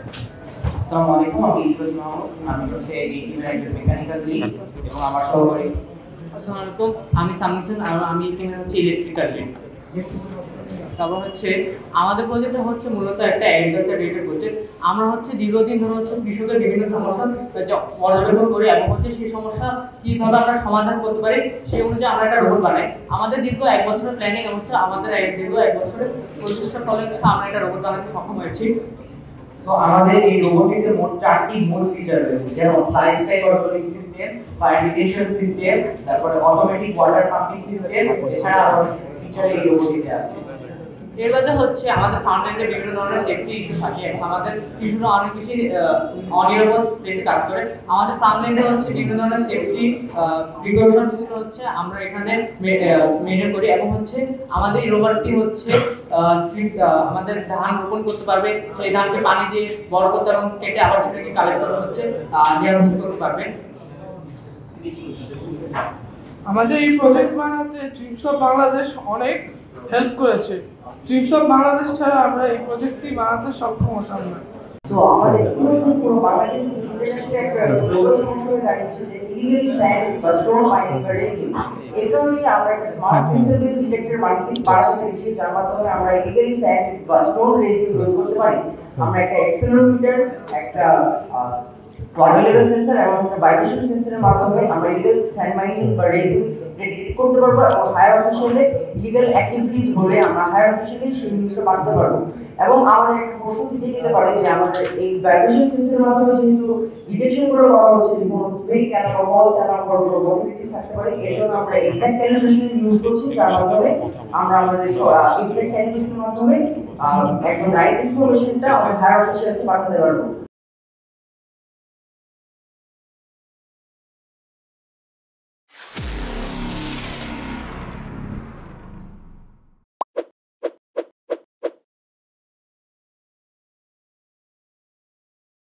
আসসালামু আলাইকুম, আমি ইফরোজ মাহমুদ। আমি হচ্ছে এই টিমের একজন মেকানিক্যাল লিড এবং আমার সহকারী। আসসালামু আলাইকুম, আমি সামসুন আর আমি এখানে হচ্ছে ইলেকট্রিক্যাল লিড। তারপর হচ্ছে আমাদের প্রজেক্টটা হচ্ছে মূলত একটা এগ্রিকালচার রিলেটেড প্রজেক্ট। আমরা হচ্ছে দীর্ঘদিন ধরে হচ্ছে কৃষকের বিভিন্ন সমস্যা পর্যবেক্ষণ করি এবং হচ্ছে সেই সমস্যা কিভাবে আমরা সমাধান করতে পারি সেই অনুযায়ী আমরা একটা রোবট বানাই। আমাদের দীর্ঘ 1 বছরের প্ল্যানিং এবং হচ্ছে আমাদের দীর্ঘ 1 বছরের প্রচেষ্টার ফলে হচ্ছে আমরা একটা রোবট বানাতে সক্ষম হয়েছি। তো আমাদের এই রোবটটিতে মোট 4টি মূল ফিচার রয়েছে, যেমন fly sky controlling system, fire detection system, তারপরে অটোমেটিক ওয়াটার পাম্পিং সিস্টেম, এছাড়া আরো ফিচার এই রোবটটিতে আছে। এর বাদে হচ্ছে আমাদের ফার্মল্যান্ডে বিভিন্ন ধরনের সেফটি ইস্যু থাকে এবং আমাদের কৃষকরা অনেক বেশি অনিরাপদ প্লেসে কাজ করে। আমাদের ফার্মল্যান্ডে হচ্ছে বিভিন্ন ধরনের সেফটি প্রিকশন হচ্ছে আমরা এখানে মেনটেন করি এবং হচ্ছে আমাদের এই রোবটটি হচ্ছে আমাদের ধান রোপণ করতে পারবে, সেই ধানকে পানি দিয়ে বড় করতে এবং কেটে আবার সেটাকে কালেক্ট করে হচ্ছে নিরাপদ করতে পারবে। আমাদের এই প্রজেক্ট বানাতে ড্রিমস অফ বাংলাদেশ অনেক হেল্প করেছে। ড্রিমস অফ বাংলাদেশ ছাড়া আমরা এই প্রজেক্টটি বানাতে সক্ষম হতাম না। তো আমাদের ইতিমধ্যে পুরো বাংলাদেশ ইন্টারন্যাশনাল একটা গ্লোবাল সমস্যা হয়ে দাঁড়িয়েছে যে ইলিগালি স্যান্ড বা স্টোন মাইনিং বা রেজিং। এর কারণে আমরা একটা স্মার্ট সেন্সর বেস ডিটেক্টর বানাতে পেরেছি, যার মাধ্যমে আমরা ইলিগালি স্যান্ড বা স্টোন রেজিং রোধ করতে পারি। আমরা একটা অ্যাক্সেলেরোমিটার, একটা ওয়াটার লেভেল সেন্সর এবং একটা ভাইব্রেশন সেন্সরের মাধ্যমে আমরা ইলিগাল স্যান্ড মাইনিং বা রেজিং ডিটেক্ট করতে পারবো এবং হায়ার অফিসিয়ালে ইলিগাল অ্যাক্টিভিটিস হলে আমরা হায়ার অফিসিয়ালে সেই নিউজটা পাঠাতে পারবো। এবং আমাদের একটা প্রশ্ন থেকে যেতে পারে যে আমাদের এই ভাইব্রেশন সেন্সরের মাধ্যমে যেহেতু ডিটেকশন করে করা হচ্ছে যে কোনো ফেক অ্যালার্ম বা ফলস অ্যালার্ম বা পসিবিলিটিস থাকতে পারে, এর জন্য আমরা এক্সাক্ট ক্যালিব্রেশন ইউজ করছি, যার মাধ্যমে আমরা আমাদের এক্সাক্ট ক্যালিব্রেশনের মাধ্যমে একদম রাইট ইনফরমেশনটা আমরা হায়ার অফিসিয়ালকে পাঠাতে পারবো।